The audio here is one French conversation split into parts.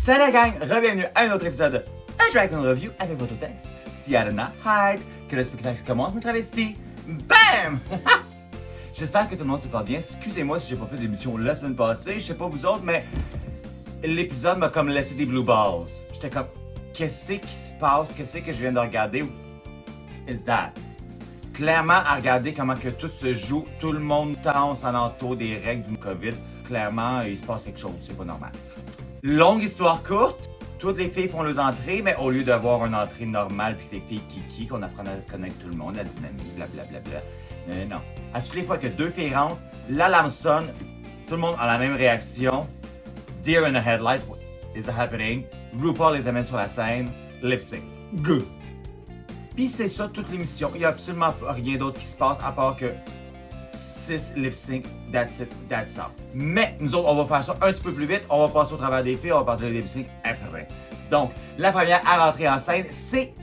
Salut la gang, bienvenue à un autre épisode de A Drag Queen Review avec votre test. Siadana Hyde, que le spectacle commence, mes travestis. Bam! J'espère que tout le monde se porte bien. Excusez-moi si j'ai pas fait d'émission la semaine passée, je sais pas vous autres, mais l'épisode m'a comme laissé des blue balls. J'étais comme, qu'est-ce qui se passe? Qu'est-ce que je viens de regarder? Is that? Clairement, à regarder comment que tout se joue, tout le monde danse alentour des règles d'une COVID. Clairement, il se passe quelque chose, c'est pas normal. Longue histoire courte, toutes les filles font leurs entrées, mais au lieu d'avoir une entrée normale puis que les filles kiki, qu'on apprend à connaître tout le monde, la dynamique, blablabla. Non. À toutes les fois que deux filles rentrent, l'alarme sonne, tout le monde a la même réaction. Deer in the headlight, what is happening? RuPaul les amène sur la scène, lip sync. Go! Puis c'est ça toute l'émission. Il n'y a absolument rien d'autre qui se passe à part que 6 lip sync, that's it, that's all. Mais nous autres, on va faire ça un petit peu plus vite. On va passer au travers des filles, on va parler des lip sync après. Donc, la première à rentrer en scène, c'est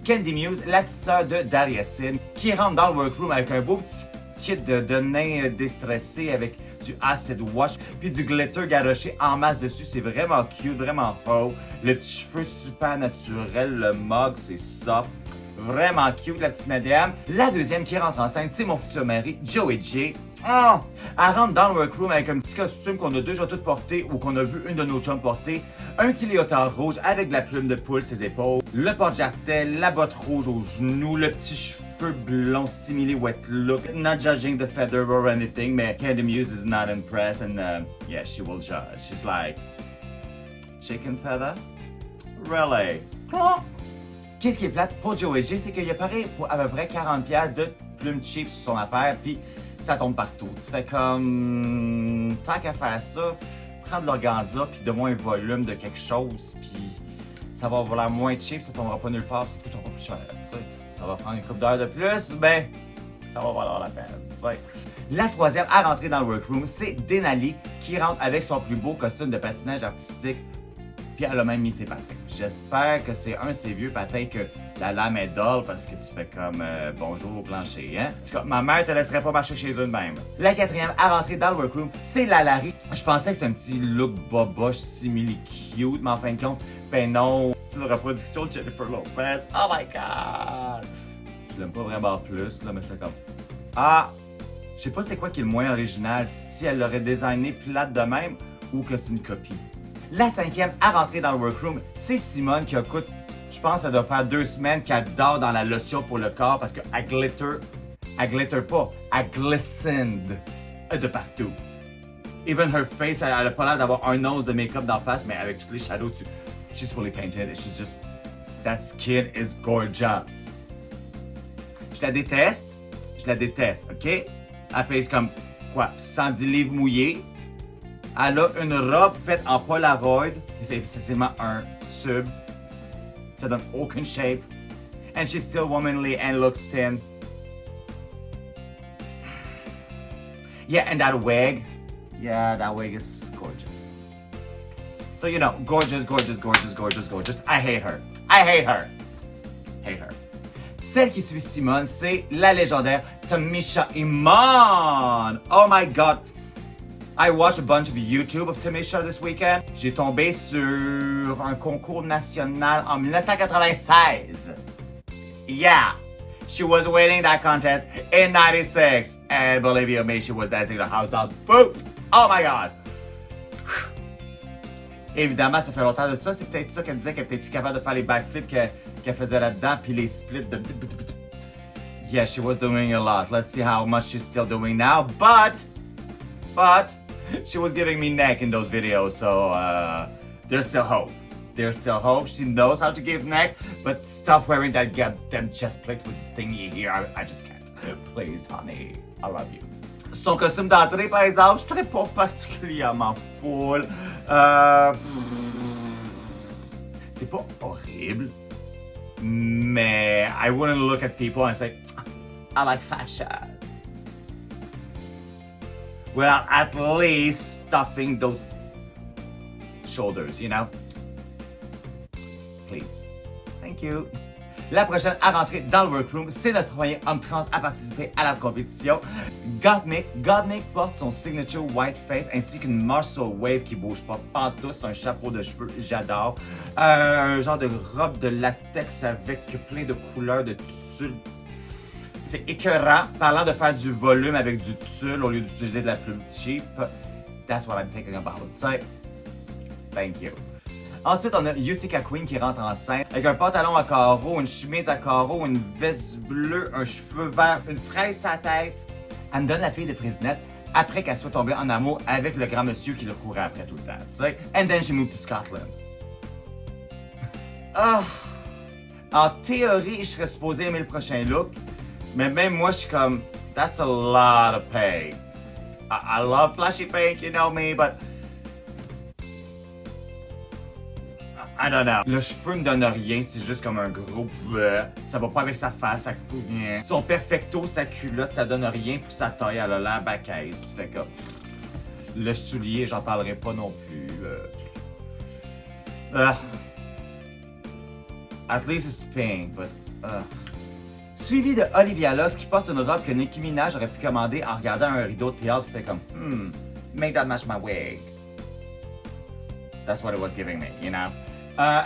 Kandy Muse, la petite sœur de Daliasin, qui rentre dans le workroom avec un beau petit kit de nains déstressés avec du acid wash puis du glitter garoché en masse dessus. C'est vraiment cute, vraiment haut. Le petit cheveu super naturel, le mug, c'est soft. Vraiment cute, la petite madame. La deuxième qui rentre en scène, c'est mon futur mari, Joey J. Oh! Elle rentre dans le workroom avec un petit costume qu'on a déjà tout porté ou qu'on a vu une de nos chums porter. Un petit léotard rouge avec de la plume de poule ses épaules. Le porte-jartel, la botte rouge aux genoux, le petit cheveu blond simili wet look. Not judging the feather or anything, mais Kandy Muse is not impressed and yeah, she will judge. She's like, chicken feather? Really? Qu'est-ce qui est plate pour Joey J, c'est qu'il a payé pour à peu près 40$ de plumes cheap sur son affaire, puis ça tombe partout. Tu fais comme, tant qu'à faire ça, prends de l'organza, puis donne-moi un volume de quelque chose, puis ça va valoir moins cheap, ça tombera pas nulle part, ça coûtera pas plus cher. Tu sais, ça va prendre une couple d'heures de plus, ben, ça va valoir la peine. Tu sais. La troisième à rentrer dans le workroom, c'est Denali, qui rentre avec son plus beau costume de patinage artistique. Puis elle a même mis ses patins. J'espère que c'est un de ces vieux patins que la lame est dull parce que tu fais comme bonjour au plancher, hein? En tout cas, ma mère te laisserait pas marcher chez eux de même. La quatrième à rentrer dans le workroom, c'est la Larry. Je pensais que c'était un petit look boboche, simili cute, mais en fin de compte, ben non. C'est une reproduction de Jennifer Lopez. Oh my god! Je l'aime pas vraiment plus, là, mais j'étais comme. Ah! Je sais pas c'est quoi qui est le moins original, si elle l'aurait designé plate de même ou que c'est une copie. La cinquième à rentrer dans le workroom, c'est Simone qui a coûté, je pense, ça doit faire 2 semaines qu'elle dort dans la lotion pour le corps parce qu'elle glitter pas, elle glistened de partout. Even her face, elle a pas l'air d'avoir un nose de make-up d'en face, mais avec tous les shadows, she's fully painted and she's just, that skin is gorgeous. Je la déteste, ok? Elle pèse comme, quoi, 110 livres mouillés. Elle a une robe faite en Polaroid. C'est essentiellement un tube. Ça donne aucune shape. And she's still womanly and looks thin. Yeah, and that wig. Yeah, that wig is gorgeous. So, you know, gorgeous. I hate her. Hate her. Celle qui suit Simone, c'est la légendaire Tamisha Iman. Oh my god. I watched a bunch of YouTube of Tamisha this weekend. J'ai tombé sur un concours national en 1996. Yeah, she was winning that contest in 96. And believe you me, she was dancing the house down. Boots! Oh my god! Évidemment, ça fait longtemps de ça. C'est peut-être ça qu'elle disait qu'elle était plus capable de faire les backflips qu'elle faisait là-dedans, puis les splits de... Yeah, she was doing a lot. Let's see how much she's still doing now. But... she was giving me neck in those videos, so there's still hope. She knows how to give neck, but stop wearing that goddamn chest plate with the thingy here. I just can't. Please, honey, I love you. Son costume d'entrée, par exemple, je serais pas particulièrement full. C'est pas horrible, mais I wouldn't look at people and say, I like fashion. Without at least stuffing those shoulders, you know? Please. Thank you. La prochaine à rentrer dans le workroom, c'est notre premier homme trans à participer à la compétition. Gottmik. Gottmik porte son signature white face ainsi qu'une muscle wave qui bouge pas pantoute, un chapeau de cheveux, j'adore. Un genre de robe de latex avec plein de couleurs de tulle. C'est écœurant, parlant de faire du volume avec du tulle au lieu d'utiliser de la plume cheap. That's what I'm thinking about, tu sais. Thank you. Ensuite, on a Utica Queen qui rentre en scène avec un pantalon à carreaux, une chemise à carreaux, une veste bleue, un cheveu vert, une fraise à la tête. Elle me donne la fille de Frisnette après qu'elle soit tombée en amour avec le grand monsieur qui le courait après tout le temps, tu sais. And then she moved to Scotland. Ah! En théorie, je serais supposé aimer le prochain look, mais même moi, je suis comme, that's a lot of pink. I love flashy pink, you know me, but I don't know. Le cheveu me donne rien, c'est juste comme un gros bleu. Ça va pas avec sa face, ça coûte rien. Son perfecto, sa culotte, ça donne rien pour sa taille, elle a l'air bacaise. Fait que le soulier, j'en parlerai pas non plus. At least it's pink, but suivi de Olivia Lux qui porte une robe que Nicki Minaj aurait pu commander en regardant un rideau de théâtre fait comme make that match my wig. That's what it was giving me, you know?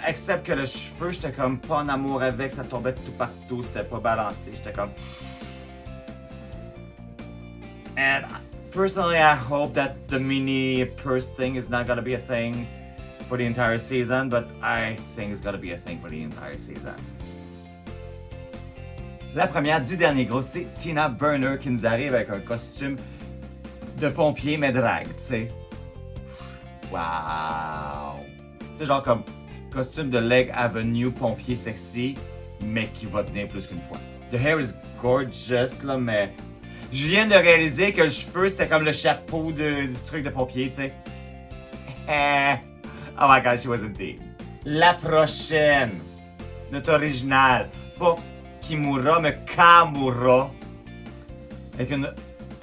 Except que le cheveu, j'étais comme pas en amour avec, ça tombait tout partout, c'était pas balancé, j'étais comme... And personally, I hope that the mini purse thing is not gonna be a thing for the entire season, but I think it's gonna be a thing for the entire season. La première du dernier gros, c'est Tina Burner qui nous arrive avec un costume de pompier mais drag, tu sais. Wow! Tu sais, genre comme costume de Leg Avenue pompier sexy, mais qui va tenir plus qu'une fois. The hair is gorgeous, là, mais je viens de réaliser que le cheveu, c'est comme le chapeau du truc de pompier, tu sais. Oh my god, she was indeed. La prochaine, notre original, pas Kimura, mais Kamura, avec une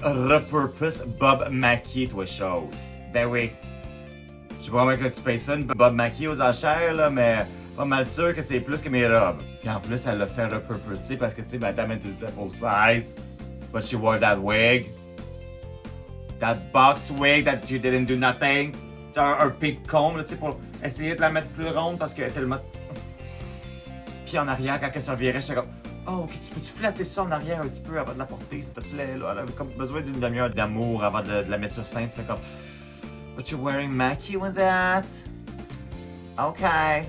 repurpose Bob Mackie, toi, chose. Ben oui. Je sais pas comment que tu payes ça, une Bob Mackie aux enchères, là, mais pas mal sûr que c'est plus que mes robes. Puis en plus, elle l'a fait repurposer parce que, tu sais, madame est toute full size. But she wore that wig. That box wig that you didn't do nothing. Un pink comb, là, tu sais, pour essayer de la mettre plus ronde parce qu'elle est tellement... Puis en arrière, quand elle se revirait, j'étais comme... Oh, ok, tu peux-tu flatter ça en arrière un petit peu avant de la porter, s'il te plaît, là? Elle avait comme besoin d'une demi-heure d'amour avant de la mettre sur scène. Tu fais comme... But you're wearing Mackie with that? Okay.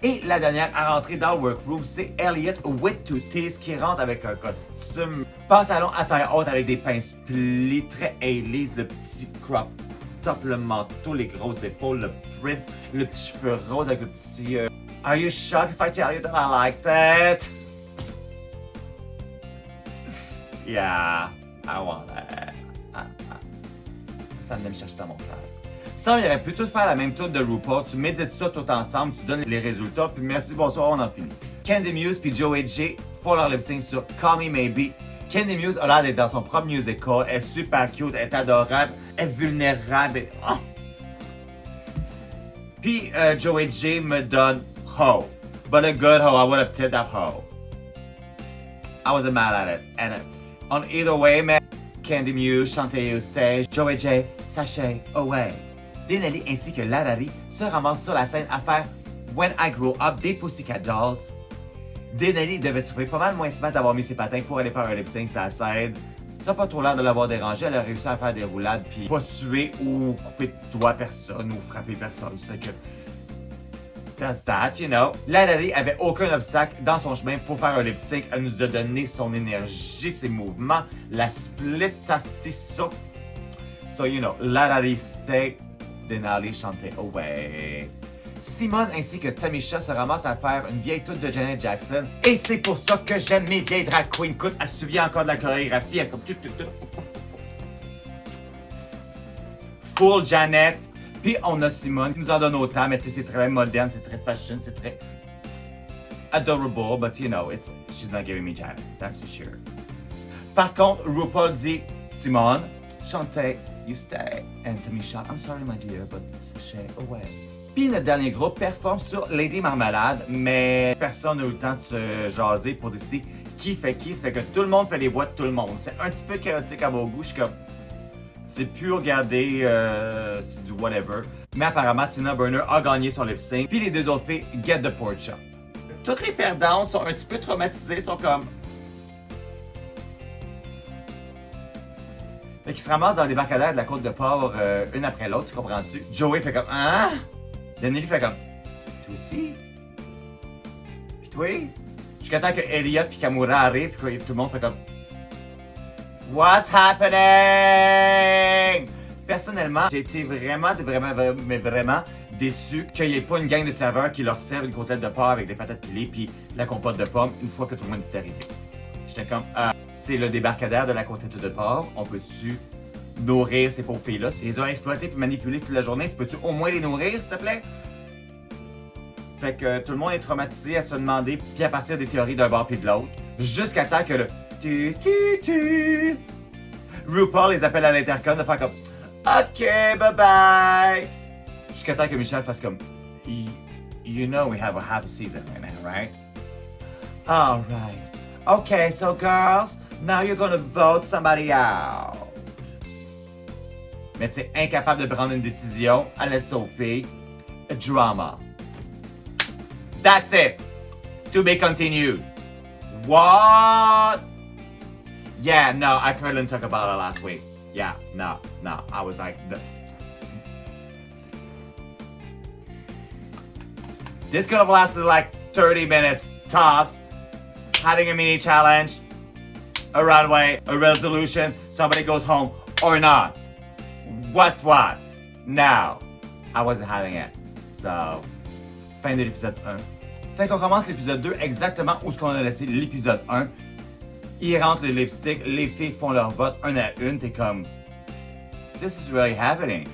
Et la dernière à rentrer dans le workroom, c'est Elliot with two T's qui rentre avec un costume pantalon à taille haute avec des pinces plis très A-lise, le petit crop top, le manteau, les grosses épaules, le print, le petit cheveu rose avec le petit... Are you shocked if I tell you that I like that? Yeah, I want that. Ça venait me chercher dans mon cœur. Ça, il aurait pu tout faire la même tour de RuPaul. Tu médites ça tout ensemble, tu donnes les résultats, puis merci, bonsoir, on en finit. Candy Muse puis Joey J font leur lip sync sur Call Me Maybe. Candy Muse a l'air d'être dans son propre musical. Elle est super cute, elle est adorable, elle est vulnérable. Oh! Puis Joey J me donne Ho. But a good ho, I would have tipped that ho. I wasn't mad at it. And on either way, man, Candy Muse, Chantez You Stay, Joey J, Sashay Away. Denali ainsi que Larari se ramassent sur la scène à faire When I Grow Up des Pussycat Dolls. Denali devait trouver pas mal moins smart d'avoir mis ses patins pour aller faire un lip sync sur la scène. Ça n'a pas trop l'air de l'avoir dérangé, elle a réussi à faire des roulades puis pas tuer ou couper de doigts personne ou frapper personne. Ça fait que that's that, you know. Larari avait aucun obstacle dans son chemin pour faire un lip sync. Elle nous a donné son énergie, ses mouvements, la split ça. So, you know, Larari stay, Denali chantait Away. Simone ainsi que Tamisha se ramassent à faire une vieille toute de Janet Jackson. Et c'est pour ça que j'aime mes vieilles drag queens. Écoute, elle se souvient encore de la chorégraphie. Elle comme... Full Janet. Puis on a Simone qui nous en donne autant, mais tu sais, c'est très moderne, c'est très fashion, c'est très adorable, but you know, she's not giving me Janet, that's for sure. Par contre, RuPaul dit, Simone, Chantez You Stay. And Tamisha, I'm sorry my dear, but sashay away. Puis notre dernier groupe performe sur Lady Marmalade, mais personne n'a eu le temps de se jaser pour décider qui fait qui. Ça fait que tout le monde fait les voix de tout le monde. C'est un petit peu chaotique à mon goût. Je suis comme, c'est plus regarder, c'est du whatever. Mais apparemment, Tina Burner a gagné son lip sync. Puis les deux autres filles get the pork chop. Toutes les perdantes sont un petit peu traumatisées, sont comme. Fait qu'ils se ramassent dans le débarcadère de la côte de port une après l'autre, tu comprends-tu? Joey fait comme, hein? Danieli fait comme, toi aussi? Puis toi? Jusqu'à temps que Elliot puis Kamura arrivent, puis tout le monde fait comme, what's happening? Personnellement, j'ai été vraiment déçu qu'il n'y ait pas une gang de serveurs qui leur servent une côtelette de porc avec des patates pilées puis de la compote de pommes une fois que tout le monde est arrivé. J'étais comme, c'est le débarcadère de la côtelette de porc, on peut-tu nourrir ces pauvres filles-là? Ils les ont exploités puis manipulés toute la journée, tu peux-tu au moins les nourrir, s'il te plaît? Fait que tout le monde est traumatisé à se demander, puis à partir des théories d'un bord puis de l'autre, jusqu'à temps que le tu RuPaul les appelle à l'intercom de faire comme OK, bye bye. Jusqu'à temps que Michel fasse comme You know we have a half a season right now, right? All right. Okay, so girls, now you're gonna vote somebody out. Mais tu sais, incapable de prendre une décision, elle laisse Sophie. Drama. That's it. To be continued. What? Yeah, no, I couldn't talk about it last week. Yeah, no. I was like, this could have lasted like 30 minutes tops. Having a mini challenge, a runway, a resolution, somebody goes home or not. What's what? Now, I wasn't having it. So, fin de l'épisode 1. Fait qu'on commence l'épisode 2 exactement où ce qu'on a laissé l'épisode 1. Ils rentrent le lipstick, les filles font leur vote un à une, t'es comme This is really happening.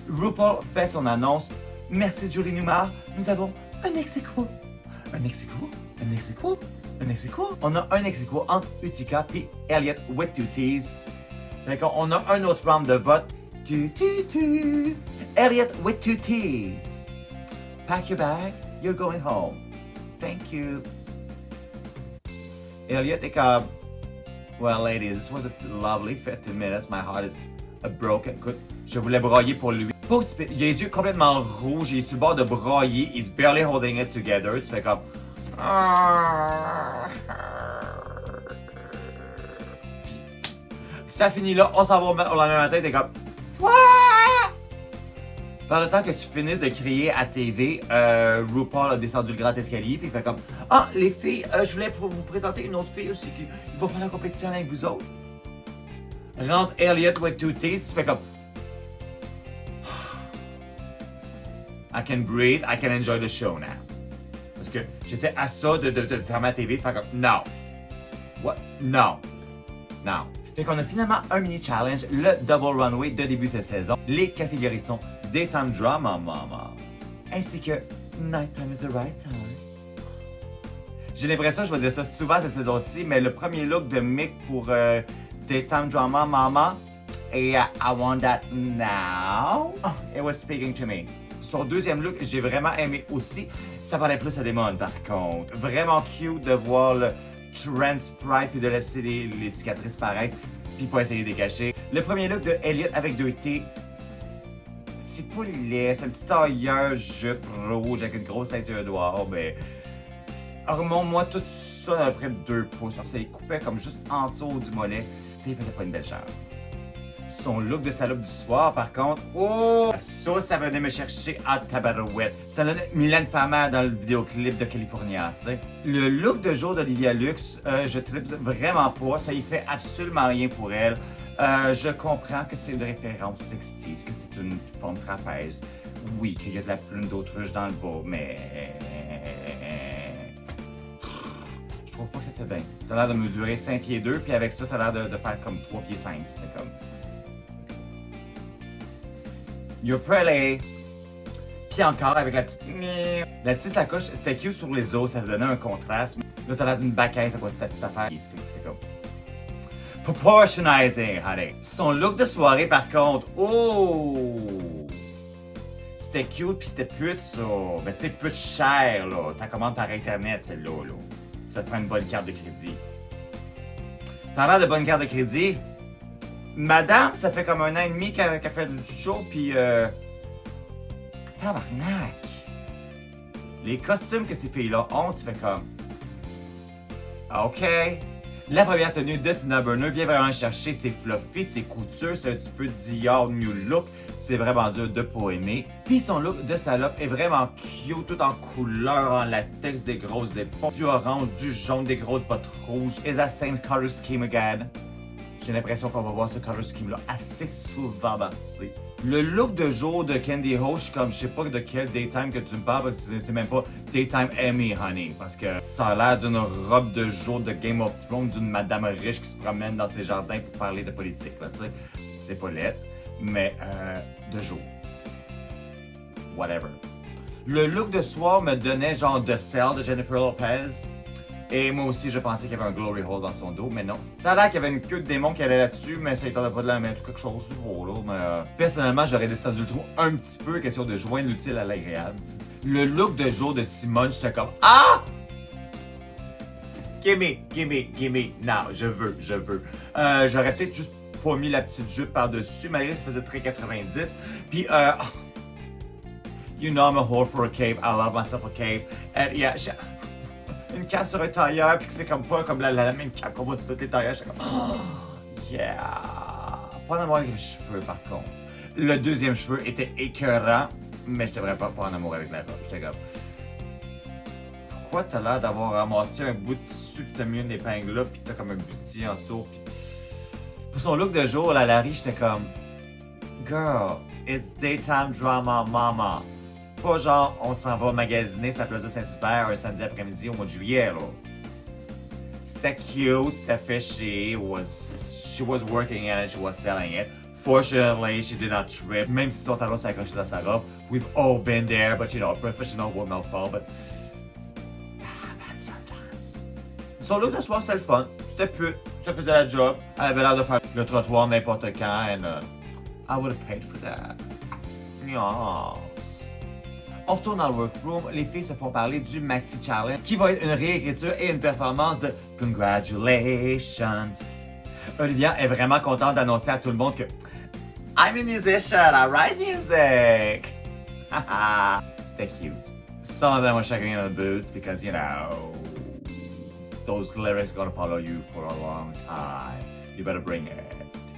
RuPaul fait son annonce. Merci Julie Newmar, nous avons un ex-aequo. Un ex-aequo? Un ex-aequo? Un ex-aequo? On a un ex-aequo entre Utica et Elliot with two T's. Fait qu'on a un autre round de vote. Elliot with two T's. Pack your bag, you're going home. Thank you. Elliot est comme, well, ladies, this was a lovely 15 minutes. My heart is broken. Écoute, je voulais brailler pour lui. Il a les yeux complètement rouges, il est sur le bord de brailler. He's barely holding it together. Tu fais comme. Ça finit là, on s'en va au lendemain matin, t'es comme. What? Par le temps que tu finisses de crier à TV, RuPaul a descendu le grand escalier, puis il fait comme ah, les filles, je voulais vous présenter une autre fille aussi qui va faire la compétition avec vous autres. Rentre Elliot with two T's, tu fais comme I can breathe, I can enjoy the show now. Parce que j'étais à ça de fermer la TV, de faire comme non. What? Non. Non. Fait qu'on a finalement un mini challenge, le Double Runway de début de saison. Les catégories sont Daytime Drama Mama, ainsi que Nighttime is the right time. J'ai l'impression que je vais dire ça souvent cette saison-ci, mais le premier look de Mick pour Daytime Drama Mama, et I want that now. Oh, it was speaking to me. Son deuxième look, j'ai vraiment aimé aussi. Ça parlait plus à Demon par contre. Vraiment cute de voir le Trend Sprite puis de laisser les cicatrices paraître puis pas essayer de les cacher. Le premier look de Elliot avec 2T, c'est pas laid, c'est un petit tailleur jupe rouge avec une grosse ceinture noire, mais remonte-moi tout ça à près de 2 pouces. Ça les coupait comme juste en dessous du mollet. Ça, il faisait pas une belle chair. Son look de salope du soir, par contre, oh! Ça venait me chercher à tabarouette. Ça donnait Mylène Farmer dans le vidéoclip de California, tu sais. Le look de jour d'Olivia Lux, je tripe vraiment pas. Ça y fait absolument rien pour elle. Je comprends que c'est une référence 60s, que c'est une forme trapèze. Oui, qu'il y a de la plume d'autruche dans le bas, mais je trouve pas que ça te fait bien. T'as l'air de mesurer 5 pieds 2, puis avec ça, t'as l'air de faire comme 3 pieds 5. Ça fait comme. You're pretty. Puis encore avec la petite sacoche, c'était cute sur les os, ça donnait un contraste. Là, t'as l'air d'une baquette à côté de ta petite affaire. Ça fait comme. Proportionizing, honey. Son look de soirée, par contre, oh! C'était cute, puis c'était pute, ça. Mais tu sais, pute cher, là. T'as commande par Internet, celle-là, là. Ça te prend une bonne carte de crédit. Parlant de bonne carte de crédit, madame, ça fait comme 1 an et demi qu'elle fait du show, puis tabarnak! Les costumes que ces filles-là ont, tu fais comme... OK. La première tenue de Tina Burner vient vraiment chercher ses fluffy, ses coutures, c'est un petit peu Dior New Look. C'est vraiment dur de pas aimer. Puis son look de salope est vraiment cute, tout en couleur, en latex, des grosses épaules, du orange, du jaune, des grosses bottes rouges. Is that same color scheme again? J'ai l'impression qu'on va voir ce color scheme-là assez souvent passé. Le look de jour de Candy Ho, je suis comme, je sais pas de quel daytime que tu me parles, parce que c'est même pas Daytime Emmy, honey. Parce que ça a l'air d'une robe de jour de Game of Thrones, d'une madame riche qui se promène dans ses jardins pour parler de politique, là, tu sais. C'est pas laid, mais de jour. Whatever. Le look de soir me donnait genre de Cell de Jennifer Lopez. Et moi aussi, je pensais qu'il y avait un glory hole dans son dos, mais non. Ça a l'air qu'il y avait une queue de démon qui allait là-dessus, mais ça n'était pas de la mettre quelque chose du beau, là. Mais personnellement, j'aurais descendu le trou un petit peu, question de joindre l'utile à l'agréable. Le look de jour de Simone, j'étais comme ah! Gimme. Non, je veux. J'aurais peut-être juste pas mis la petite jupe par-dessus, malgré que ça faisait très 90. Puis, you know I'm a whore for a cape. I love myself a cape. And yeah, une cape sur un tailleur, puis que c'est comme pas comme la même cape qu'on voit sur tous les tailleurs. J'étais comme, oh, yeah! Pas en amour avec les cheveux, par contre. Le deuxième cheveu était écœurant, mais j'étais vraiment pas en amour avec la robe. J'étais comme, pourquoi t'as l'air d'avoir ramassé un bout de tissu, pis t'as mis une épingle là, pis t'as comme un bustier en dessous, pis... Pour son look de jour, la Larry, j'étais comme, girl, it's daytime drama, mama. Pas genre, on s'en va magasiner sa Plaza Saint-Hubert un samedi après-midi au mois de juillet, là. C'était cute, c'était fishy, she was working at it, she was selling it. Fortunately, she did not trip. Même si son talon s'est accroché dans sa robe, we've all been there, but you know, a professional will not fall, but... happens sometimes. Son look de soir, c'était le fun. C'était pute, ça faisait la job. Elle avait l'air de faire le trottoir n'importe quand, and I would have paid for that. Yes. On retourne dans le workroom, les filles se font parler du Maxi Challenge, qui va être une réécriture et une performance de Congratulations. Olivia est vraiment contente d'annoncer à tout le monde que I'm a musician, I write music. C'était cute. Some of them were shaking in the boots because, you know, those lyrics are gonna follow you for a long time. You better bring it.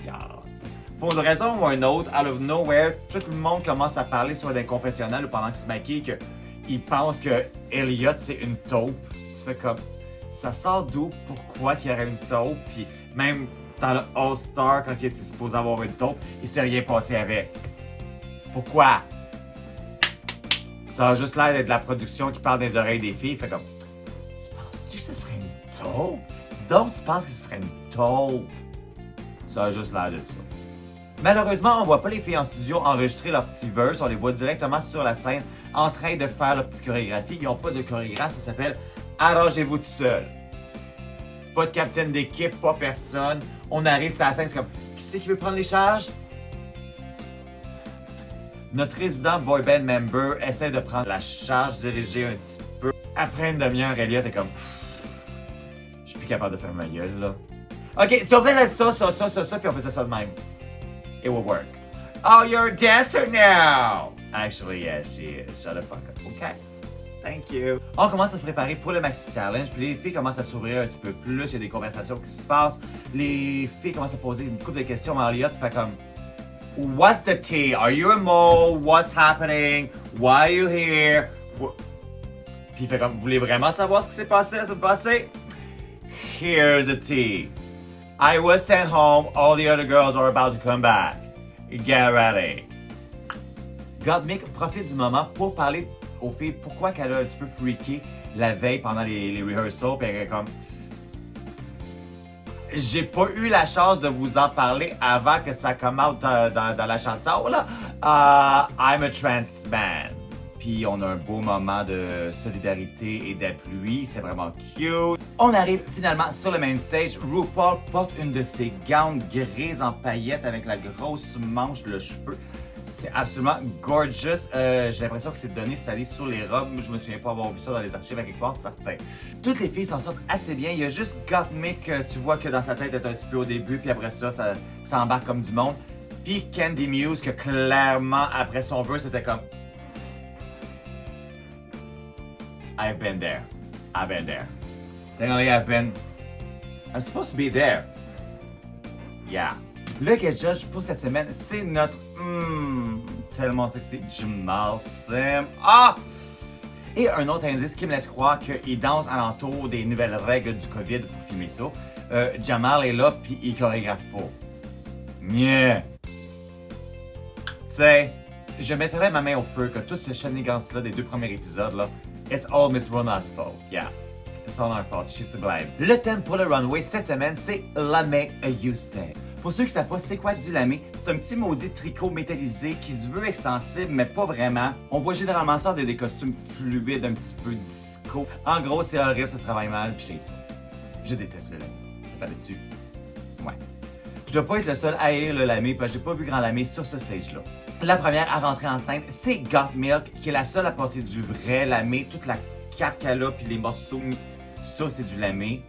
Yeah. Pour une raison ou une autre, out of nowhere, tout le monde commence à parler sur des confessionnels ou pendant qu'il se maquille qu'ils pensent que Elliot c'est une taupe. Tu fais comme, ça sort d'où? Pourquoi qu'il y aurait une taupe? Puis même dans le All-Star, quand il était supposé avoir une taupe, il s'est rien passé avec. Pourquoi? Ça a juste l'air d'être de la production qui parle des oreilles des filles. Fait comme, tu penses-tu que ce serait une taupe? Dis donc, tu penses que ce serait une taupe? Ça a juste l'air de ça. Malheureusement, on voit pas les filles en studio enregistrer leur petit verse, on les voit directement sur la scène en train de faire leur petite chorégraphie. Ils n'ont pas de chorégraphe, ça s'appelle Arrangez-vous tout seul. Pas de capitaine d'équipe, pas personne. On arrive sur la scène, c'est comme, qui c'est qui veut prendre les charges? Notre résident boy band member essaie de prendre la charge, diriger un petit peu. Après une demi-heure, Elliot est comme, je suis plus capable de faire ma gueule, là. Ok, si on faisait ça, puis on faisait ça de même. It will work. Oh, you're a dancer now! Actually, yes, she is. Shut the fuck up. Okay. Thank you. On commence à se préparer pour le Maxi Challenge, puis les filles commencent à s'ouvrir un petit peu plus. Il y a des conversations qui se passent. Les filles commencent à poser une couple de questions à Elliot. Fait comme, what's the tea? Are you a mole? What's happening? Why are you here? Puis il fait comme, vous voulez vraiment savoir ce qui s'est passé la semaine passée? Here's the tea. I was sent home, all the other girls are about to come back. Get ready. Gottmik profite du moment pour parler aux filles pourquoi qu'elle a un petit peu freaké la veille pendant les rehearsals. Puis elle est comme, j'ai pas eu la chance de vous en parler avant que ça come out dans la chanson, là. I'm a trans man. Puis on a un beau moment de solidarité et d'appui, c'est vraiment cute. On arrive finalement sur le main stage. RuPaul porte une de ses gowns grises en paillettes avec la grosse manche, le cheveu. C'est absolument gorgeous. J'ai l'impression que c'est donné cette année sur les robes. Je me souviens pas avoir vu ça dans les archives à quelque part, certain. Toutes les filles s'en sortent assez bien. Il y a juste Gottmik que tu vois que dans sa tête est un petit peu au début, puis après ça embarque comme du monde. Puis Candy Muse que clairement après son verse c'était comme I've been there. I've been there. Technically I'm supposed to be there. Yeah. Le guest judge pour cette semaine, c'est notre tellement sexy Jamal Sim. Ah! Et un autre indice qui me laisse croire qu'il danse alentour des nouvelles règles du COVID pour filmer ça. Jamal est là puis il chorégraphe pas. Yeah. T'sais, je mettrais ma main au feu que tout ce shenanigans-là des 2 premiers épisodes là, it's all Miss Rona's fault. Yeah. It's all her fault. She's to blame. Le thème pour le runway cette semaine, c'est Lamé Houston. Pour ceux qui ne savent pas c'est quoi du lamé, c'est un petit maudit tricot métallisé qui se veut extensible, mais pas vraiment. On voit généralement ça dans des costumes fluides, un petit peu disco. En gros, c'est horrible, ça se travaille mal, pis chez ça. Je déteste le lamé. Ça fait dessus. Ouais. Je dois pas être le seul à haïr le lamé, parce que j'ai pas vu grand lamé sur ce stage-là. La première à rentrer enceinte, c'est Gottmik, qui est la seule à porter du vrai lamé. Toute la cape qu'elle a, puis les morceaux, ça c'est du lamé.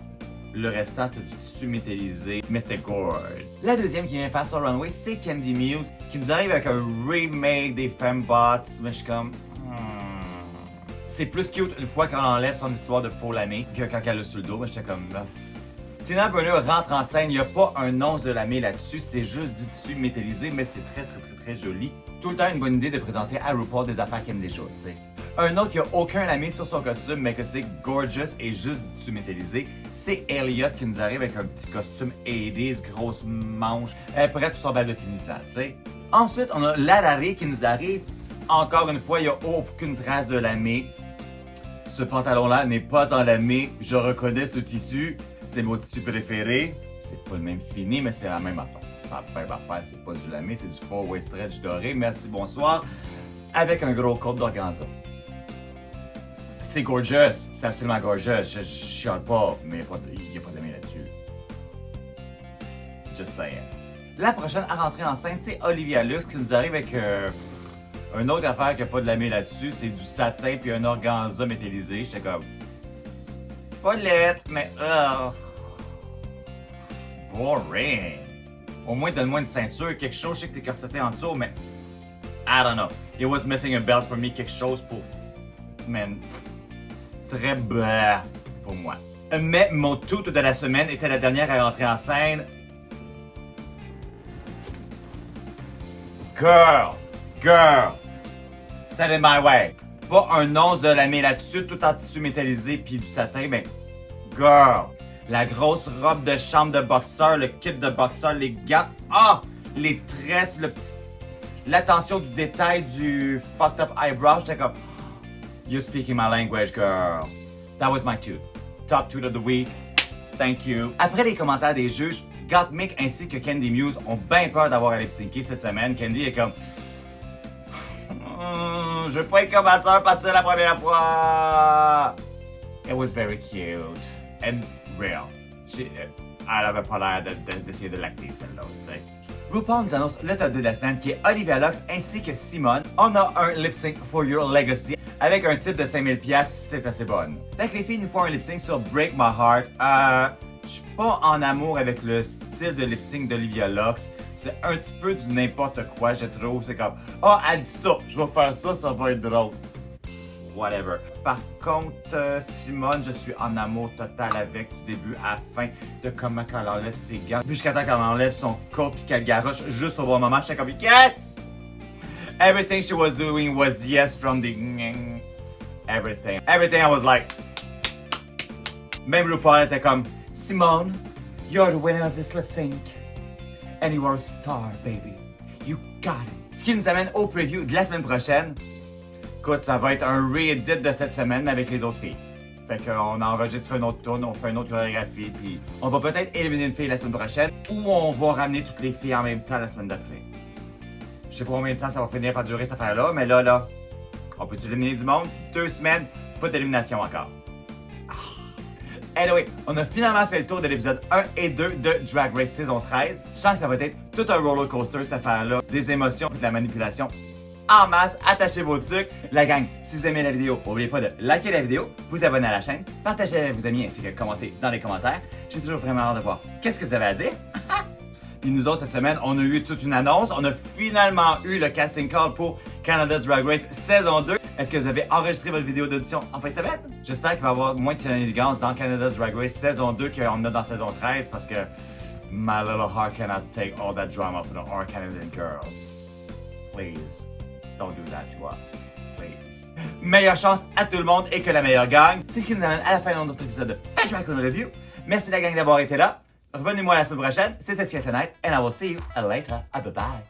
Le restant, c'était du tissu métallisé, mais c'était gore. La deuxième qui vient faire sur runway, c'est Candy Muse, qui nous arrive avec un remake des Fembots. Mais je suis comme... C'est plus cute une fois qu'on enlève son histoire de faux lamé que quand elle l'a sur le dos. Mais j'étais comme... Tina Burner rentre en scène, il n'y a pas un once de lamé là-dessus, c'est juste du tissu métallisé, mais c'est très joli. Tout le temps une bonne idée de présenter à RuPaul des affaires qu'elle aime déjà, tu sais. Un autre qui a aucun lamé sur son costume, mais que c'est gorgeous et juste du tissu métallisé, c'est Elliot qui nous arrive avec un petit costume 80s, grosse manche, prête pour son bal de finissant, tu sais. Ensuite, on a Larare qui nous arrive. Encore une fois, il n'y a aucune trace de lamé. Ce pantalon-là n'est pas en lamé, je reconnais ce tissu. C'est mon tissu préféré. C'est pas le même fini, mais c'est la même affaire. C'est la même affaire, c'est pas du lamé, c'est du 4-way stretch doré. Merci, bonsoir. Avec un gros code d'organza. C'est gorgeous, c'est absolument gorgeous. Je chiale pas, mais il n'y a pas de lamé là-dessus. Just saying. La prochaine à rentrer enceinte, c'est Olivia Lux qui nous arrive avec une autre affaire qui n'a pas de lamé là-dessus. C'est du satin puis un organza métallisé. J'étais comme... Pas lettre, mais... boring. Au moins, donne-moi une ceinture, quelque chose. Je sais que t'es corseté en dessous, mais... I don't know. It was missing a belt for me, quelque chose pour... Man... Très blah pour moi. Mais mon tout de la semaine était la dernière à rentrer en scène. Girl! Send it my way. Pas un once de lamé là-dessus, tout en tissu métallisé puis du satin, mais girl! La grosse robe de chambre de boxeur, le kit de boxeur, les gants, les tresses, l'attention du détail du fucked up eyebrow, j'étais comme, you're speaking my language, girl. That was my toot. Top toot of the week. Thank you. Après les commentaires des juges, Gottmik ainsi que Candy Muse ont bien peur d'avoir à lip-syncer cette semaine. Candy est comme, je veux pas être comme ma soeur partir la première fois. It was very cute and real. Elle avait pas l'air d'essayer de l'acter celle-là, tu sais. RuPaul nous annonce le top 2 de la semaine qui est Olivia Lux ainsi que Simone. On a un lip sync for your legacy avec un type de 5000$ si t'es assez bonne. Fait que les filles nous font un lip sync sur Break My Heart. Je suis pas en amour avec le style de lip sync d'Olivia Lux. C'est un petit peu du n'importe quoi, je trouve. C'est comme, elle dit ça, je vais faire ça, ça va être drôle. Whatever. Par contre, Simone, je suis en amour total avec du début à la fin de comment elle enlève ses gants. Puis jusqu'à temps qu'elle enlève son coat puis qu'elle garoche juste au bon moment, j'étais comme yes! Everything she was doing was yes from the everything. Everything I was like. Même RuPaul était comme Simone, you're the winner of this lip sync. And you are a star, baby. You got it. Ce qui nous amène au preview de la semaine prochaine. Écoute, ça va être un re-edit de cette semaine, mais avec les autres filles. Fait qu'on enregistre un autre tourne, on fait une autre chorégraphie, puis on va peut-être éliminer une fille la semaine prochaine, ou on va ramener toutes les filles en même temps la semaine d'après. Je sais pas combien de temps ça va finir par durer cette affaire-là, mais là, on peut éliminer du monde? 2 semaines, pas d'élimination encore. Anyway, on a finalement fait le tour de l'épisode 1 et 2 de Drag Race saison 13. Je sens que ça va être tout un roller coaster cette affaire-là. Des émotions et de la manipulation en masse. Attachez vos trucs. La gang, si vous aimez la vidéo, n'oubliez pas de liker la vidéo, vous abonner à la chaîne, partager avec vos amis ainsi que commenter dans les commentaires. J'ai toujours vraiment hâte de voir qu'est-ce que vous avez à dire. Puis nous autres, cette semaine, on a eu toute une annonce. On a finalement eu le casting call pour Canada's Drag Race saison 2. Est-ce que vous avez enregistré votre vidéo d'audition en fin de semaine? J'espère qu'il va y avoir moins de élégance dans Canada's Drag Race saison 2 qu'on a dans saison 13 parce que my little heart cannot take all that drama from our Canadian girls. Please, don't do that to us. Please. Meilleure chance à tout le monde et que la meilleure gagne. C'est ce qui nous amène à la fin de notre épisode de Drag Race Review. Merci la gang d'avoir été là. Revenez-moi la semaine prochaine. C'était Sky Tonight and I will see you later. Bye bye.